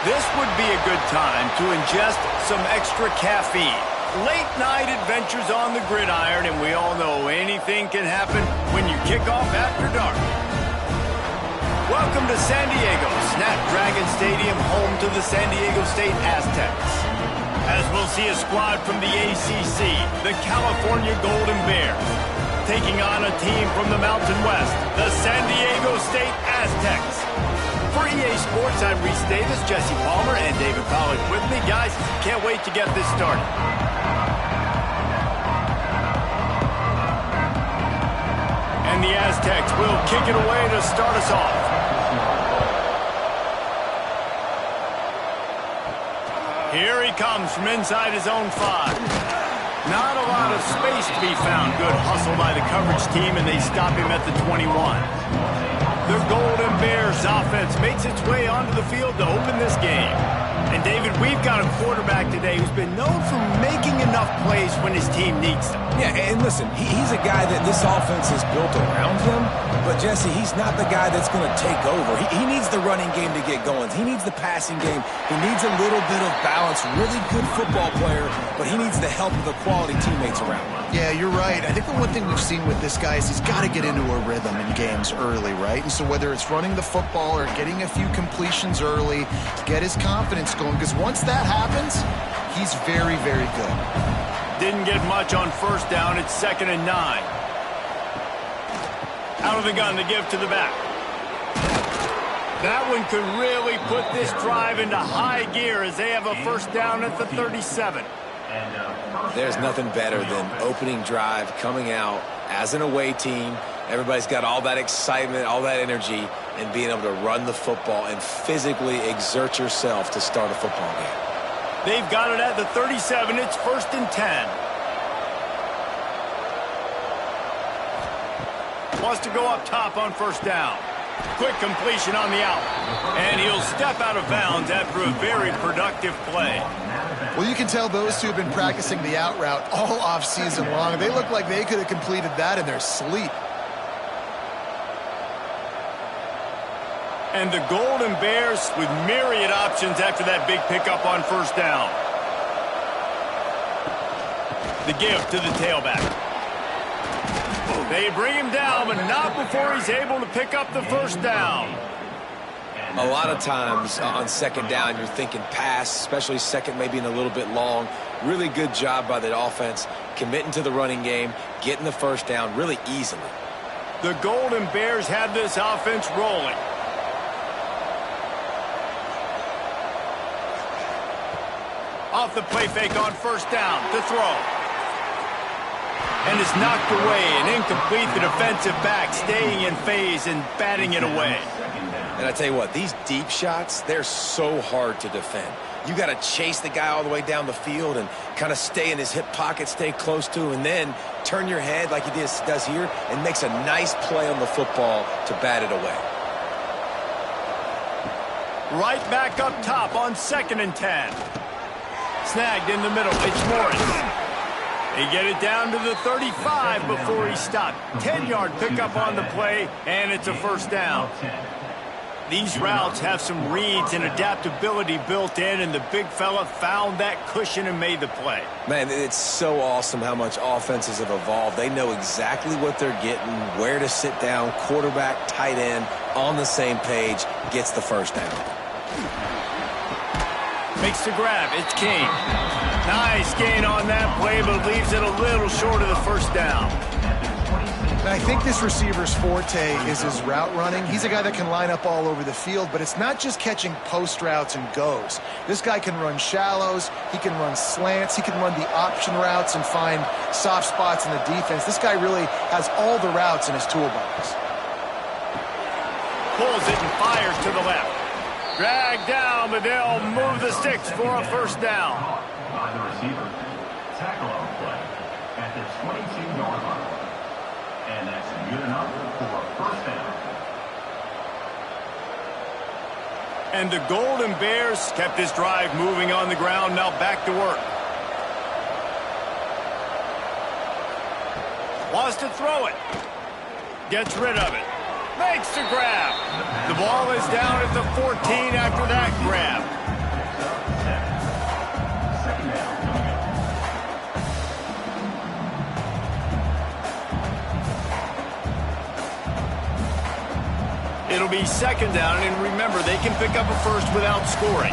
This would be a good time to ingest some extra caffeine. Late night adventures on the gridiron, and we all know anything can happen when you kick off after dark. Welcome to San Diego, Snapdragon Stadium, home to the San Diego State Aztecs. As we'll see a squad from the ACC, the California Golden Bears, taking on a team from the Mountain West, the San Diego State Aztecs. For EA Sports, I'm Reese Davis, Jesse Palmer, and David Pollack with me. Guys, can't wait to get this started. And the Aztecs will kick it away to start us off. Here he comes from inside his own 5. Not a lot of space to be found. Good hustle by the coverage team, and they stop him at the 21. The Golden Bears offense makes its way onto the field to open this game. And, David, we've got a quarterback today who's been known for making enough plays when his team needs them. Yeah, and listen, he's a guy that this offense is built around him. But, Jesse, he's not the guy that's going to take over. He needs the running game to get going. He needs the passing game. He needs a little bit of balance. Really good football player, but he needs the help of the quality teammates around him. Yeah, you're right. I think the one thing we've seen with this guy is he's got to get into a rhythm in games early, right? And so whether it's running the football or getting a few completions early, get his confidence going, because once that happens, he's very, very good. Didn't get much on first down. It's 2nd and 9. Out of the gun to give to the back. That one could really put this drive into high gear as they have a first down at the 37. There's nothing better than opening drive, coming out as an away team. Everybody's got all that excitement, all that energy, and being able to run the football and physically exert yourself to start a football game. They've got it at the 37. It's 1st and 10. Wants to go up top on first down. Quick completion on the out. And he'll step out of bounds after a very productive play. Well, you can tell those two have been practicing the out route all off-season long. They look like they could have completed that in their sleep. And the Golden Bears with myriad options after that big pickup on first down. The give to the tailback. They bring him down, but not before he's able to pick up the first down. A lot of times on second down, you're thinking pass, especially second maybe in a little bit long. Really good job by the offense, committing to the running game, getting the first down really easily. The Golden Bears have this offense rolling. Off the play fake on first down to throw. And it's knocked away and incomplete. The defensive back staying in phase and batting it away. And I tell you what, these deep shots, they're so hard to defend. You got to chase the guy all the way down the field and kind of stay in his hip pocket, stay close to him, and then turn your head like he does here and makes a nice play on the football to bat it away. Right back up top on 2nd and 10. Snagged in the middle. It's Morris. They get it down to the 35 before he stopped. 10-yard pickup on the play, and it's a first down. These routes have some reads and adaptability built in, and the big fella found that cushion and made the play. Man, it's so awesome how much offenses have evolved. They know exactly what they're getting, where to sit down, quarterback, tight end, on the same page, gets the first down. Makes the grab. It's King. Nice gain on that play, but leaves it a little short of the first down. And I think this receiver's forte is his route running. He's a guy that can line up all over the field, but it's not just catching post routes and goes. This guy can run shallows, he can run slants, he can run the option routes and find soft spots in the defense. This guy really has all the routes in his toolbox. Pulls it and fires to the left. Dragged down, but they'll move the sticks for a first down. By the receiver, tackle on play at the 22-yard line. And that's good enough for a first down. And the Golden Bears kept this drive moving on the ground. Now back to work. Wants to throw it. Gets rid of it. Makes the grab. The ball is down at the 14 after that grab. It'll be second down, and remember, they can pick up a first without scoring.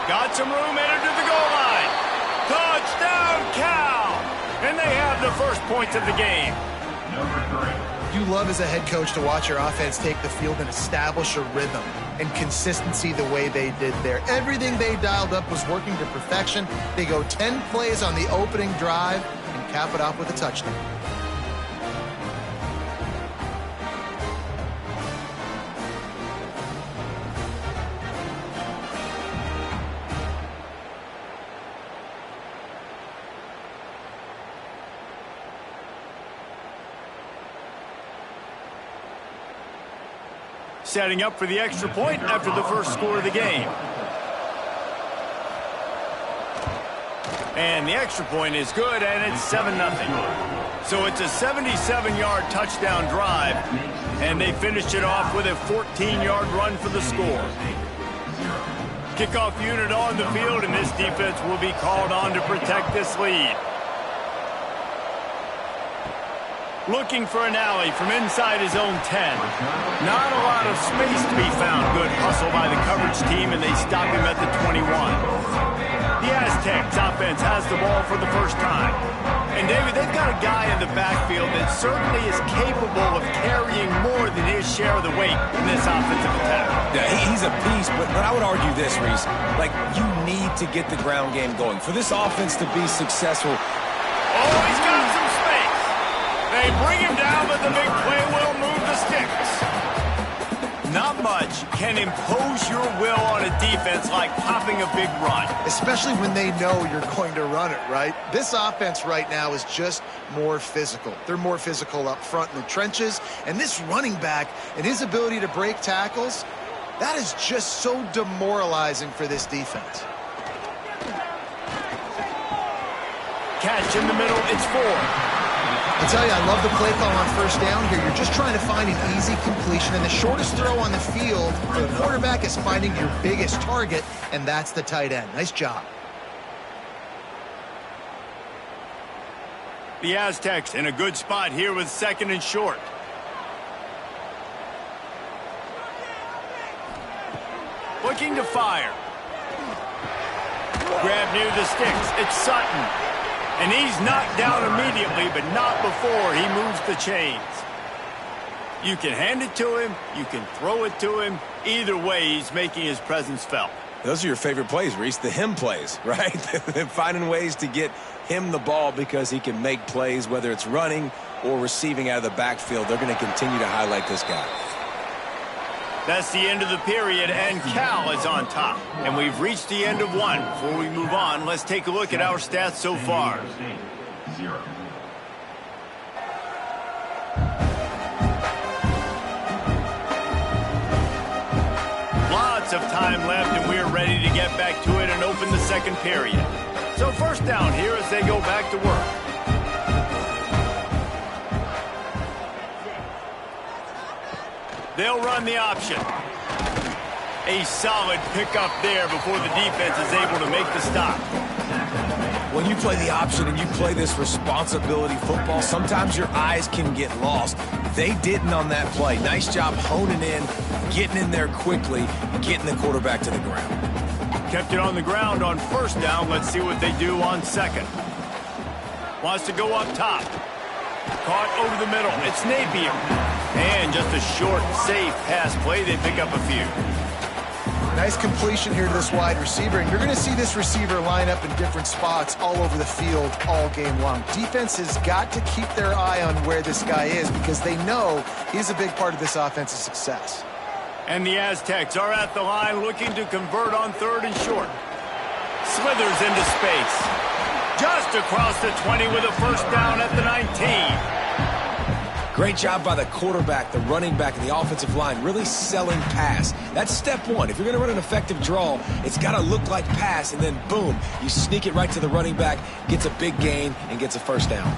Got some room, headed to the goal line. Touchdown, Cal! And they have the first points of the game. Number 3. You love as a head coach to watch your offense take the field and establish a rhythm and consistency the way they did there. Everything they dialed up was working to perfection. They go 10 plays on the opening drive and cap it off with a touchdown. Setting up for the extra point after the first score of the game. And the extra point is good, and it's 7-0. So it's a 77-yard touchdown drive, and they finished it off with a 14-yard run for the score. Kickoff unit on the field, and this defense will be called on to protect this lead. Looking for an alley from inside his own 10. Not a lot of space to be found. Good hustle by the coverage team, and they stop him at the 21. The Aztecs offense has the ball for the first time. And, David, they've got a guy in the backfield that certainly is capable of carrying more than his share of the weight in this offensive attack. Yeah, he's a beast, but I would argue this, Reese. Like, you need to get the ground game going. For this offense to be successful. Oh, he's got some space. They bring him down, but the big play will move the sticks. Not much can impose your will on a defense like popping a big run. Especially when they know you're going to run it, right? This offense right now is just more physical. They're more physical up front in the trenches. And this running back and his ability to break tackles, that is just so demoralizing for this defense. Catch in the middle, it's 4. I tell you, I love the play call on first down here. You're just trying to find an easy completion, and the shortest throw on the field for the quarterback is finding your biggest target, and that's the tight end. Nice job. The Aztecs in a good spot here with second and short. Looking to fire. Grab near the sticks. It's Sutton. And he's knocked down immediately, but not before he moves the chains. You can hand it to him. You can throw it to him. Either way, he's making his presence felt. Those are your favorite plays, Reese, the him plays, right? Finding ways to get him the ball because he can make plays, whether it's running or receiving out of the backfield. They're going to continue to highlight this guy. That's the end of the period, and Cal is on top. And we've reached the end of one. Before we move on, let's take a look at our stats so far. 0. Lots of time left, and we're ready to get back to it and open the second period. So first down here as they go back to work. They'll run the option. A solid pickup there before the defense is able to make the stop. When you play the option and you play this responsibility football, sometimes your eyes can get lost. They didn't on that play. Nice job honing in, getting in there quickly, getting the quarterback to the ground. Kept it on the ground on first down. Let's see what they do on second. Wants to go up top. Caught over the middle. It's Napier. And just a short, safe pass play. They pick up a few. Nice completion here to this wide receiver, and you're going to see this receiver line up in different spots all over the field all game long. Defense has got to keep their eye on where this guy is because they know he's a big part of this offense's success. And the Aztecs are at the line looking to convert on third and short. Slithers into space. Just across the 20 with a first down at the 19. Great job by the quarterback, the running back, and the offensive line really selling pass. That's step one. If you're going to run an effective draw, it's got to look like pass, and then boom, you sneak it right to the running back, gets a big gain, and gets a first down.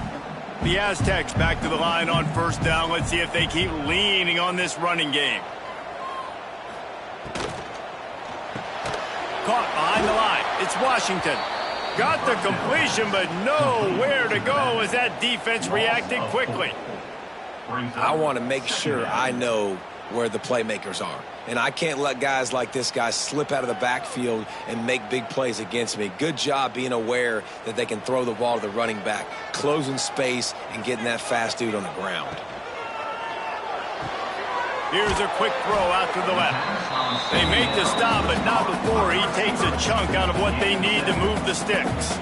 The Aztecs back to the line on first down. Let's see if they keep leaning on this running game. Caught behind the line. It's Washington. Got the completion, but nowhere to go as that defense reacted quickly. I want to make sure I know where the playmakers are. And I can't let guys like this guy slip out of the backfield and make big plays against me. Good job being aware that they can throw the ball to the running back, closing space, and getting that fast dude on the ground. Here's a quick throw out to the left. They make the stop, but not before he takes a chunk out of what they need to move the sticks.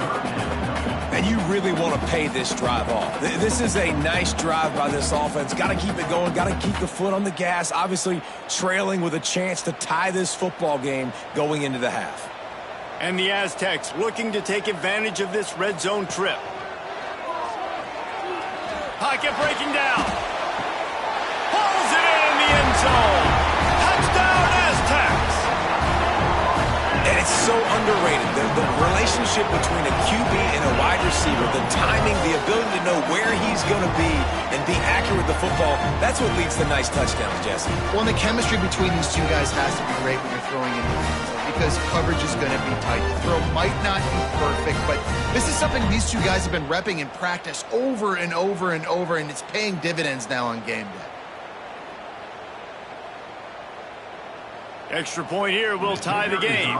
And you really want to pay this drive off. This is a nice drive by this offense. Got to keep it going. Got to keep the foot on the gas. Obviously trailing with a chance to tie this football game going into the half. And the Aztecs looking to take advantage of this red zone trip. Pocket breaking down. Pulls it in the end zone. Touchdown Aztecs. And it's so underrated. The relationship between a QB and a wide receiver, the timing, the ability to know where he's going to be and be accurate with the football, that's what leads to nice touchdowns, Jesse. Well, and the chemistry between these two guys has to be great when you're throwing in the end zone because coverage is going to be tight. The throw might not be perfect, but this is something these two guys have been repping in practice over and over and over, and it's paying dividends now on game day. Extra point here will tie the game.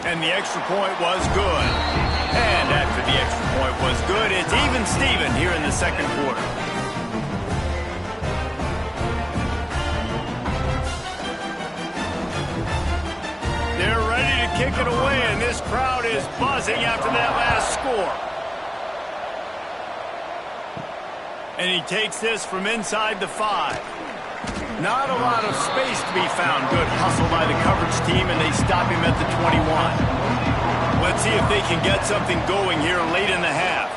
And the extra point was good. And after the extra point was good, it's even Steven here in the second quarter. They're ready to kick it away, and this crowd is buzzing after that last score. And he takes this from inside the 5. Not a lot of space to be found. Good hustle by the coverage team, and they stop him at the 21. Let's see if they can get something going here late in the half.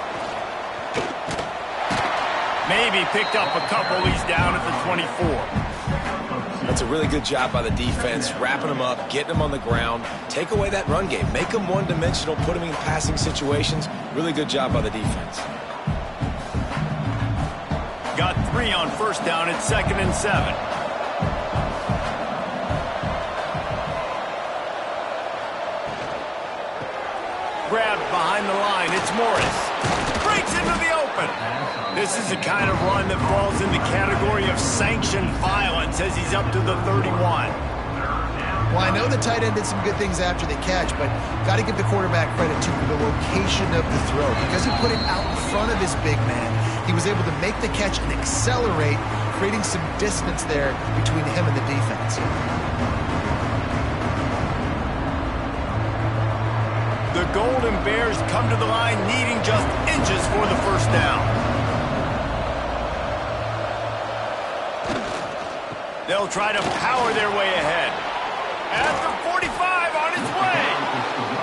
Maybe picked up a couple. He's down at the 24. That's a really good job by the defense, wrapping them up, getting them on the ground. Take away that run game. Make them one-dimensional, put them in passing situations. Really good job by the defense. Got 3 on first down at 2nd and 7. Grabbed behind the line. It's Morris. Breaks into the open. This is the kind of run that falls in the category of sanctioned violence as he's up to the 31. Well, I know the tight end did some good things after the catch, but got to give the quarterback credit to the location of the throw. Because he put it out in front of his big man, he was able to make the catch and accelerate, creating some distance there between him and the defense. The Golden Bears come to the line needing just inches for the first down. They'll try to power their way ahead. At the 45 on its way.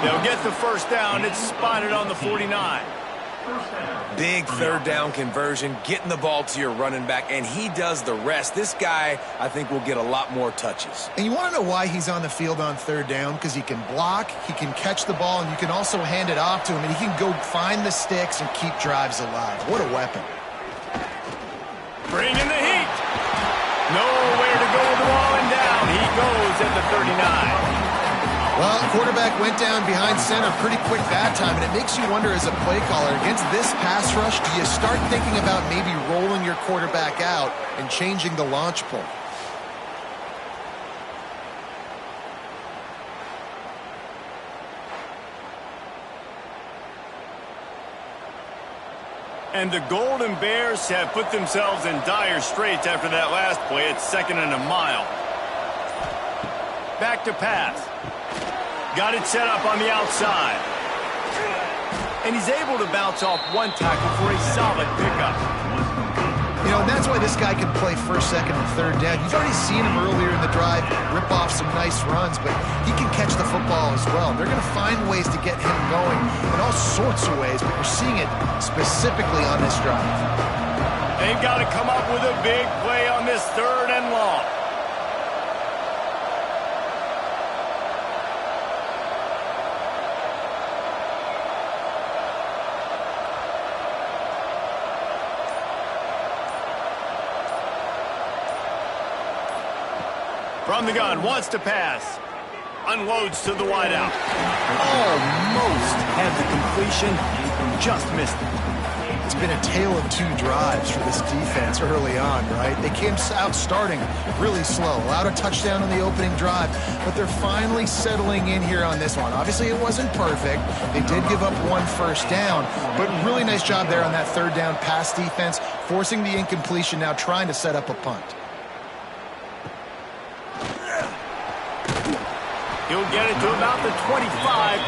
They'll get the first down. It's spotted on the 49. Big third down conversion, getting the ball to your running back, and he does the rest. This guy, I think, will get a lot more touches. And you want to know why he's on the field on third down? Because he can block, he can catch the ball, and you can also hand it off to him, and he can go find the sticks and keep drives alive. What a weapon. Bring in the heat. Nowhere to go with the ball, and down he goes at the 39. Well, the quarterback went down behind center pretty quick that time, and it makes you wonder as a play caller, against this pass rush, do you start thinking about maybe rolling your quarterback out and changing the launch point? And the Golden Bears have put themselves in dire straits after that last play. It's 2nd and a mile. Back to pass. Got it set up on the outside. And he's able to bounce off one tackle for a solid pickup. You know, and that's why this guy can play first, second, and third down. You've already seen him earlier in the drive rip off some nice runs, but he can catch the football as well. They're going to find ways to get him going in all sorts of ways, but you're seeing it specifically on this drive. They've got to come up with a big play on this 3rd and long. From the gun, wants to pass. Unloads to the wideout. Almost had the completion, just missed it. It's been a tale of two drives for this defense early on, right? They came out starting really slow, allowed a touchdown on the opening drive, but they're finally settling in here on this one. Obviously, it wasn't perfect. They did give up 1 first down, but really nice job there on that third down pass defense, forcing the incompletion, now trying to set up a punt. He'll get it to about the 25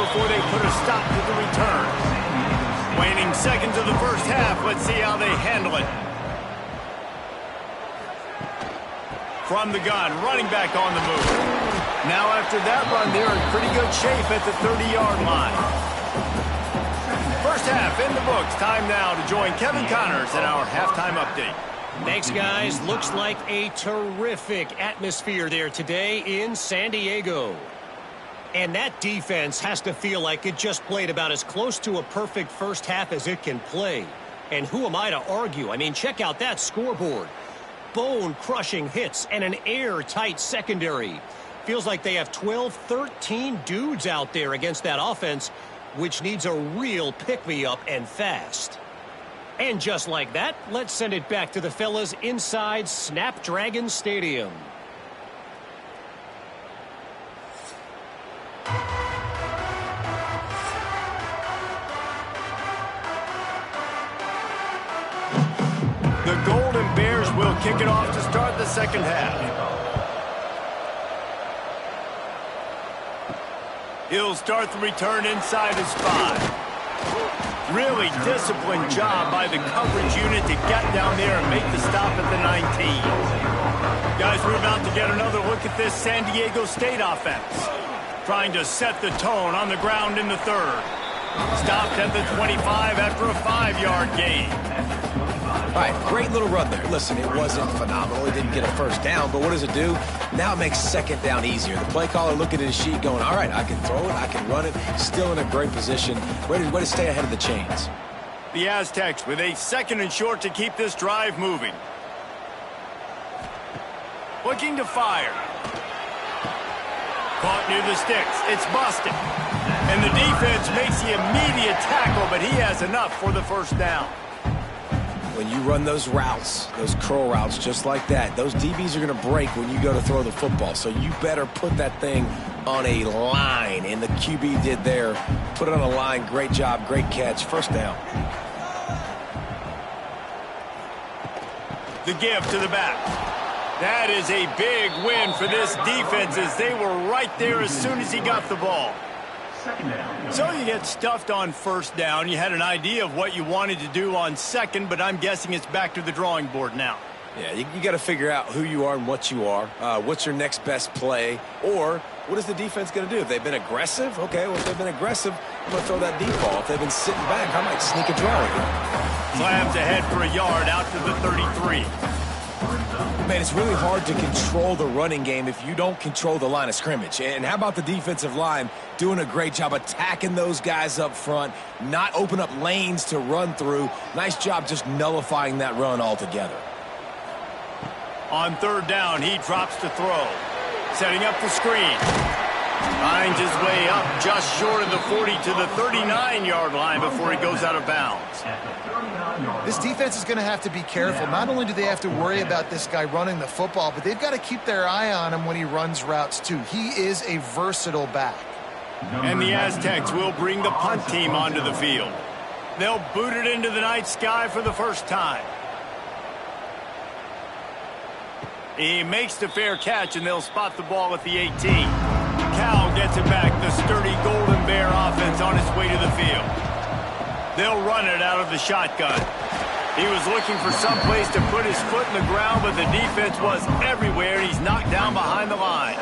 before they put a stop to the return. Waning seconds of the first half. Let's see how they handle it. From the gun, running back on the move. Now after that run, they're in pretty good shape at the 30-yard line. First half in the books. Time now to join Kevin Connors in our halftime update. Thanks, guys. Looks like a terrific atmosphere there today in San Diego. And that defense has to feel like it just played about as close to a perfect first half as it can play. And who am I to argue? I mean, check out that scoreboard. Bone-crushing hits and an airtight secondary. Feels like they have 12, 13 dudes out there against that offense, which needs a real pick-me-up and fast. And just like that, let's send it back to the fellas inside Snapdragon Stadium. The Golden Bears will kick it off to start the second half. He'll start the return inside his 5. Really disciplined job by the coverage unit to get down there and make the stop at the 19. Guys, we're about to get another look at this San Diego State offense. Trying to set the tone on the ground in the third. Stopped at the 25 after a 5-yard gain. All right, great little run there. Listen, it wasn't phenomenal. He didn't get a first down, but what does it do? Now it makes second down easier. The play caller looking at his sheet going, all right, I can throw it, I can run it. Still in a great position. Way to stay ahead of the chains. The Aztecs with a 2nd and short to keep this drive moving. Looking to fire. Caught near the sticks. It's busted. And the defense makes the immediate tackle, but he has enough for the first down. When you run those routes, those curl routes just like that, those DBs are going to break when you go to throw the football. So you better put that thing on a line, and the QB did there. Put it on a line. Great job, great catch. First down. The give to the back. That is a big win for this defense as they were right there as soon as he got the ball. So you get stuffed on first down. You had an idea of what you wanted to do on second, but I'm guessing it's back to the drawing board now. Yeah, you got to figure out who you are and what you are. What's your next best play? Or what is the defense going to do? If they've been aggressive, okay, well, if they've been aggressive, I'm going to throw that deep ball. If they've been sitting back, I might sneak a draw again. Slams ahead for a yard out to the 33. Man, it's really hard to control the running game if you don't control the line of scrimmage. And how about the defensive line doing a great job attacking those guys up front, not open up lanes to run through. Nice job just nullifying that run altogether. On third down, he drops to throw. Setting up the screen. Finds his way up just short of the 40 to the 39-yard line before he goes out of bounds. This defense is going to have to be careful. Not only do they have to worry about this guy running the football, but they've got to keep their eye on him when he runs routes too. He is a versatile back. And the Aztecs will bring the punt team onto the field. They'll boot it into the night sky for the first time. He makes the fair catch, and they'll spot the ball at the 18. Cal gets it back. The sturdy Golden Bear offense on its way to the field. They'll run it out of the shotgun. He was looking for some place to put his foot in the ground, but the defense was everywhere, and he's knocked down behind the line.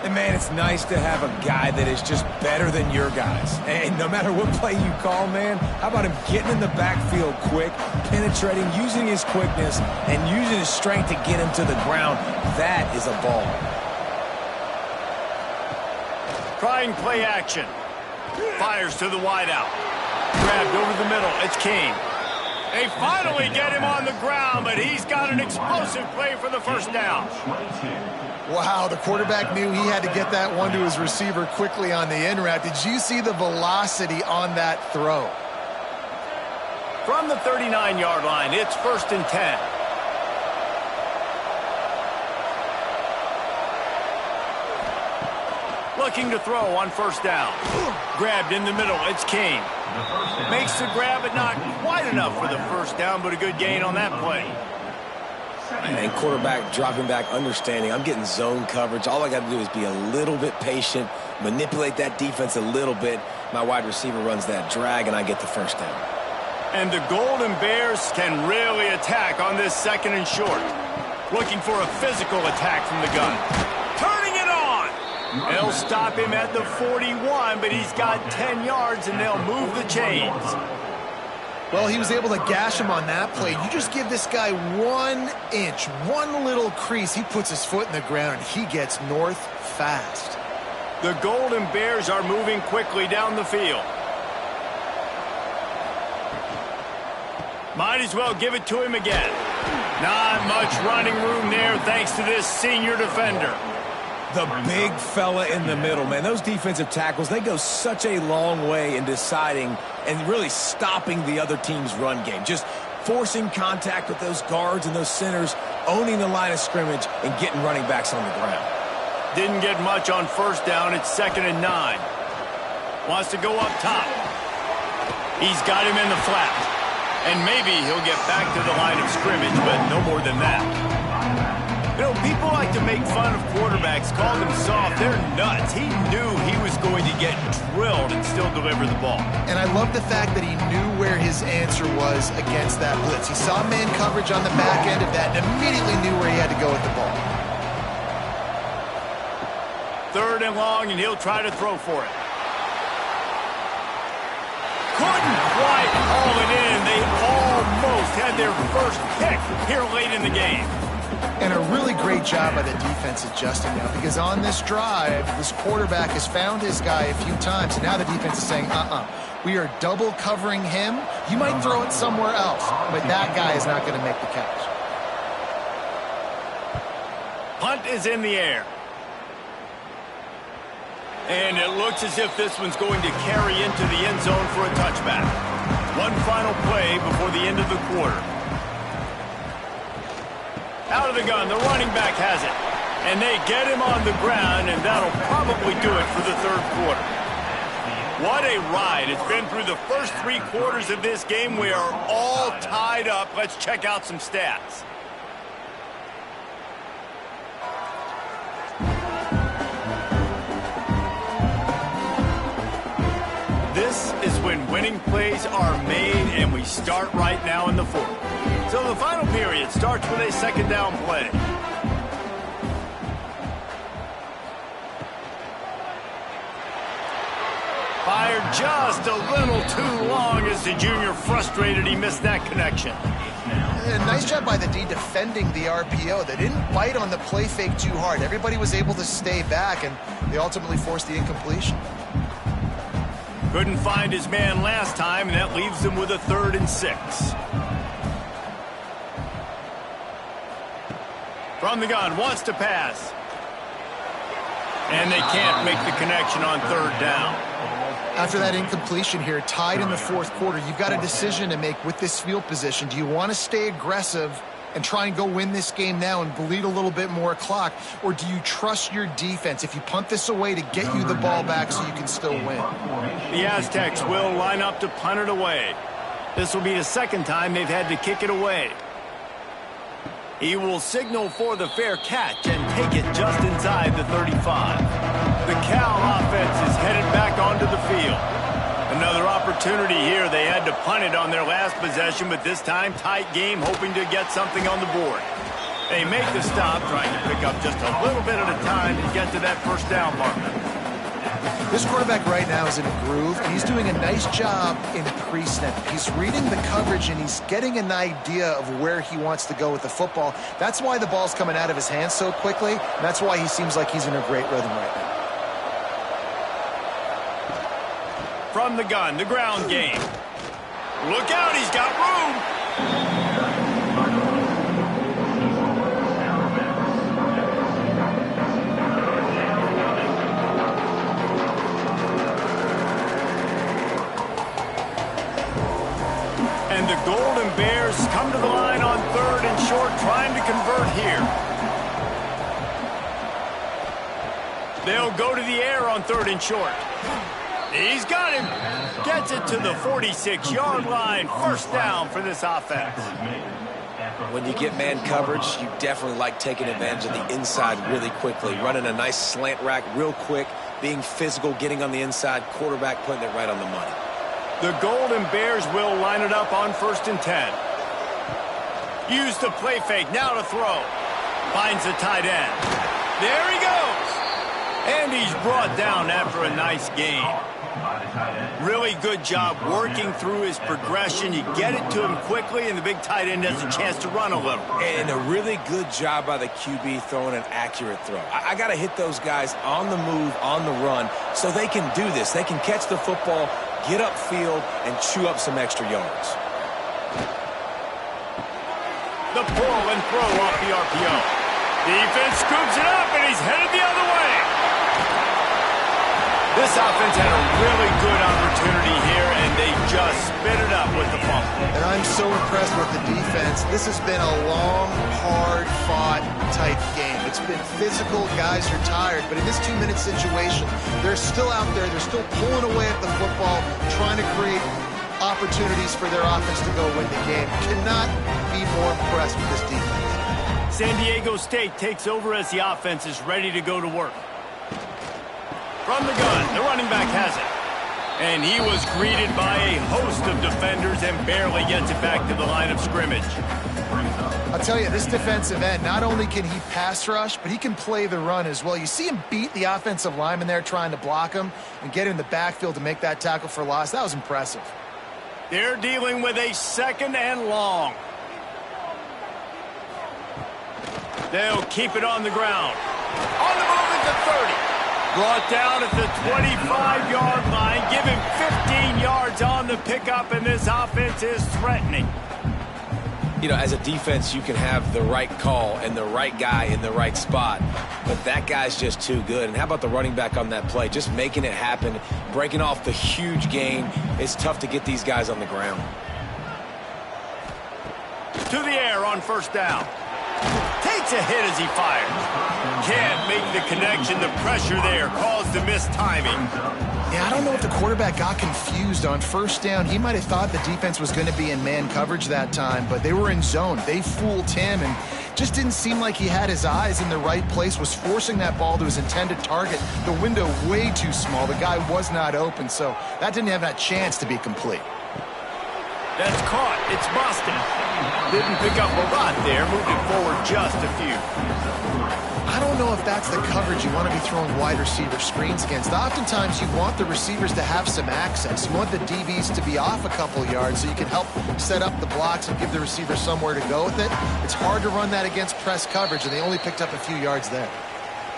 And, man, it's nice to have a guy that is just better than your guys. And no matter what play you call, man, how about him getting in the backfield quick, penetrating, using his quickness, and using his strength to get him to the ground. That is a ball. Trying play action. Fires to the wideout. Grabbed over the middle. It's Kane. They finally get him on the ground, but he's got an explosive play for the first down. Wow, the quarterback knew he had to get that one to his receiver quickly on the in route. Did you see the velocity on that throw? From the 39-yard line, it's 1st and 10. Looking to throw on 1st down. Grabbed in the middle, it's Kane. Makes the grab, but not quite enough for the 1st down, but a good gain on that play. And quarterback dropping back, understanding I'm getting zone coverage. All I got to do is be a little bit patient, manipulate that defense a little bit. My wide receiver runs that drag, and I get the 1st down. And the Golden Bears can really attack on this 2nd and short. Looking for a physical attack from the gun. Turning it on! They'll stop him at the 41, but he's got 10 yards, and they'll move the chains. Well, he was able to gash him on that play. You just give this guy 1 inch, one little crease. He puts his foot in the ground, and he gets north fast. The Golden Bears are moving quickly down the field. Might as well give it to him again. Not much running room there thanks to this senior defender. The big fella in the middle, man. Those defensive tackles, they go such a long way in deciding and really stopping the other team's run game. Just forcing contact with those guards and those centers, owning the line of scrimmage, and getting running backs on the ground. Didn't get much on 1st down. It's 2nd and 9. Wants to go up top. He's got him in the flat. And maybe he'll get back to the line of scrimmage, but no more than that. You know, people like to make fun of quarterbacks, call them soft. They're nuts. He knew he was going to get drilled and still deliver the ball. And I love the fact that he knew where his answer was against that blitz. He saw man coverage on the back end of that and immediately knew where he had to go with the ball. 3rd and long, and he'll try to throw for it. Couldn't quite haul it in. They almost had their first pick here late in the game. And a really great job by the defense adjusting now, because on this drive, this quarterback has found his guy a few times, and now the defense is saying, we are double covering him. You might throw it somewhere else, but that guy is not going to make the catch. Punt is in the air. And it looks as if this one's going to carry into the end zone for a touchback. One final play before the end of the quarter. Out of the gun, the running back has it. And they get him on the ground, and that'll probably do it for the 3rd quarter. What a ride. It's been through the first 3 quarters of this game. We are all tied up. Let's check out some stats. This is when winning plays are made, and we start right now in the 4th. So the final period starts with a 2nd down play. Fired just a little too long as the junior frustrated he missed that connection. Nice job by the D defending the RPO. They didn't bite on the play fake too hard. Everybody was able to stay back, and they ultimately forced the incompletion. Couldn't find his man last time, and that leaves him with a 3rd and 6. From the gun, wants to pass. And they can't make the connection on 3rd down. After that incompletion here, tied in the 4th quarter, you've got a decision to make with this field position. Do you want to stay aggressive and try and go win this game now and bleed a little bit more clock? Or do you trust your defense if you punt this away to get you the ball back so you can still win? The Aztecs will line up to punt it away. This will be the 2nd time they've had to kick it away. He will signal for the fair catch and take it just inside the 35. The Cal offense is headed back onto the field. Another opportunity here. They had to punt it on their last possession, but this time tight game, hoping to get something on the board. They make the stop, trying to pick up just a little bit at a time to get to that 1st down marker. This quarterback right now is in a groove, and he's doing a nice job in pre-snap. He's reading the coverage, and he's getting an idea of where he wants to go with the football. That's why the ball's coming out of his hands so quickly, and that's why he seems like he's in a great rhythm right now. From the gun, the ground game. Look out, he's got room. And the Golden Bears come to the line on 3rd and short, trying to convert here. They'll go to the air on 3rd and short. He's got him. Gets it to the 46-yard line. First down for this offense. When you get man coverage, you definitely like taking advantage of the inside really quickly, running a nice slant rack real quick, being physical, getting on the inside, quarterback putting it right on the money. The Golden Bears will line it up on 1st and 10. Use the play fake, now to throw. Finds the tight end. There he goes. And he's brought down after a nice gain. Really good job working through his progression. You get it to him quickly, and the big tight end has a chance to run a little. And a really good job by the QB throwing an accurate throw. I got to hit those guys on the move, on the run, so they can do this. They can catch the football, get upfield, and chew up some extra yards. The pull and throw off the RPO. Defense scoops it up, and he's headed the other way. This offense had a really good opportunity here, and they just spit it up with the fumble. And I'm so impressed with the defense. This has been a long, hard-fought type game. It's been physical. Guys are tired. But in this 2-minute situation, they're still out there. They're still pulling away at the football, trying to create opportunities for their offense to go win the game. Cannot be more impressed with this defense. San Diego State takes over as the offense is ready to go to work. From the gun, the running back has it. And he was greeted by a host of defenders and barely gets it back to the line of scrimmage. I'll tell you, this defensive end, not only can he pass rush, but he can play the run as well. You see him beat the offensive lineman there trying to block him and get in the backfield to make that tackle for loss. That was impressive. They're dealing with a 2nd and long. They'll keep it on the ground. On the move at the 30. Brought down at the 25-yard line. Give him 15 yards on the pickup, and this offense is threatening. You know, as a defense, you can have the right call and the right guy in the right spot, but that guy's just too good. And how about the running back on that play? Just making it happen, breaking off the huge gain. It's tough to get these guys on the ground. To the air on 1st down. Takes a hit as he fires. Can't make the connection. The pressure there caused the missed timing. Yeah, I don't know if the quarterback got confused on 1st down. He might have thought the defense was going to be in man coverage that time, but they were in zone. They fooled him and just didn't seem like he had his eyes in the right place, was forcing that ball to his intended target. The window way too small. The guy was not open, so that didn't have that chance to be complete. That's caught. It's Boston. Didn't pick up a lot there. Moved it forward just a few. I don't know if that's the coverage you want to be throwing wide receiver screens against. Oftentimes, you want the receivers to have some access. You want the DBs to be off a couple yards so you can help set up the blocks and give the receiver somewhere to go with it. It's hard to run that against press coverage, and they only picked up a few yards there.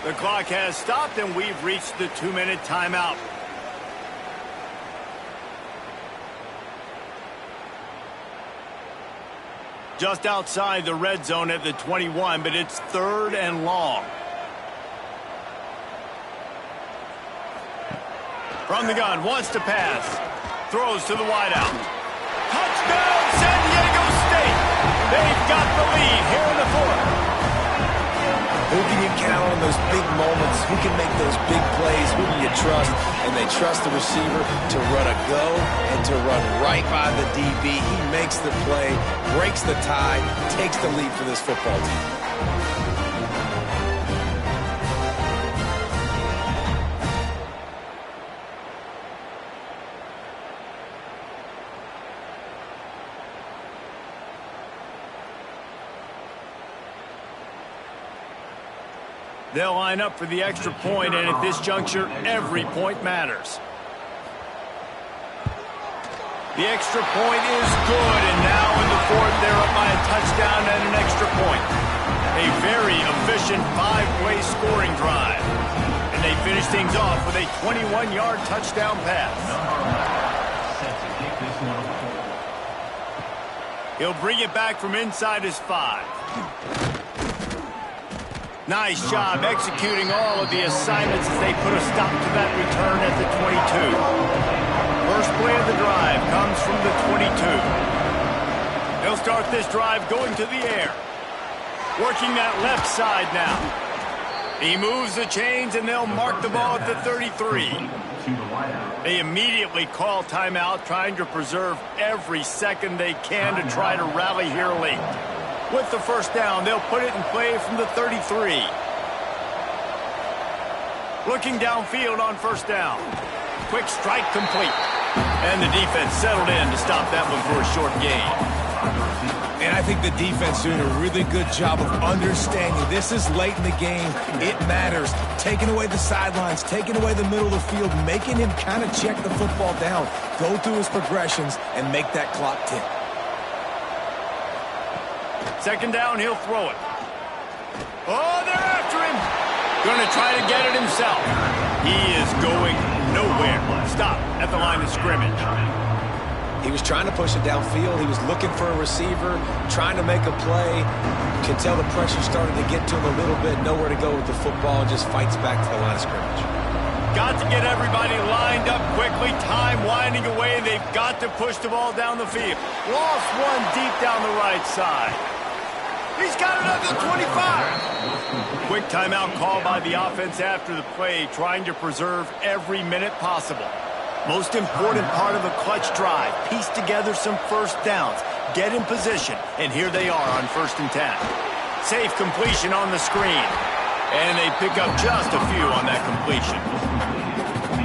The clock has stopped, and we've reached the 2-minute timeout. Just outside the red zone at the 21, but it's 3rd and long. From the gun, wants to pass. Throws to the wideout. Touchdown, San Diego State! They've got the lead here in the 4th. Who can you count on those big moments? Who can make those big plays? Who can you trust? And they trust the receiver to run a go and to run right by the DB. He makes the play, breaks the tie, takes the lead for this football team. They'll line up for the extra point, and at this juncture, every point matters. The extra point is good, and now in the 4th, they're up by a touchdown and an extra point. A very efficient 5-play scoring drive. And they finish things off with a 21-yard touchdown pass. He'll bring it back from inside his 5. Nice job executing all of the assignments as they put a stop to that return at the 22. First play of the drive comes from the 22. They'll start this drive going to the air. Working that left side now. He moves the chains, and they'll mark the ball at the 33. They immediately call timeout, trying to preserve every second they can to try to rally here late. With the first down, they'll put it in play from the 33. Looking downfield on first down. Quick strike complete. And the defense settled in to stop that one for a short gain. And I think the defense doing a really good job of understanding this is late in the game. It matters. Taking away the sidelines, taking away the middle of the field, making him kind of check the football down, go through his progressions, and make that clock tick. Second down, he'll throw it. Oh, they're after him. Going to try to get it himself. He is going nowhere. Stop at the line of scrimmage. He was trying to push it downfield. He was looking for a receiver, trying to make a play. You can tell the pressure started to get to him a little bit, nowhere to go with the football, and just fights back to the line of scrimmage. Got to get everybody lined up quickly. Time winding away. They've got to push the ball down the field. Lost one deep down the right side. He's got it up to 25. Quick timeout call by the offense after the play, trying to preserve every minute possible. Most important part of a clutch drive, piece together some first downs, get in position, and here they are on 1st and 10. Safe completion on the screen, and they pick up just a few on that completion.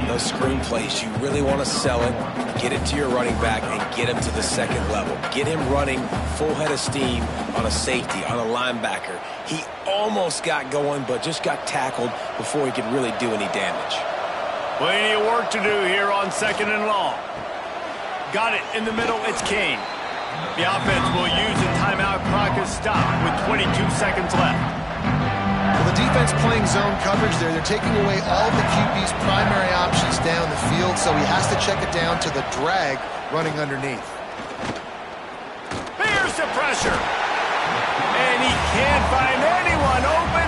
Those screen plays, you really want to sell it, get it to your running back, and get him to the second level. Get him running full head of steam on a safety, on a linebacker. He almost got going, but just got tackled before he could really do any damage. Plenty of work to do here on 2nd and long. Got it in the middle, it's Kane. The offense will use a timeout clock as stopped with 22 seconds left. Well, the defense playing zone coverage there. They're taking away all the QB's primary options down the field, so he has to check it down to the drag running underneath. Here's the pressure. And he can't find anyone open,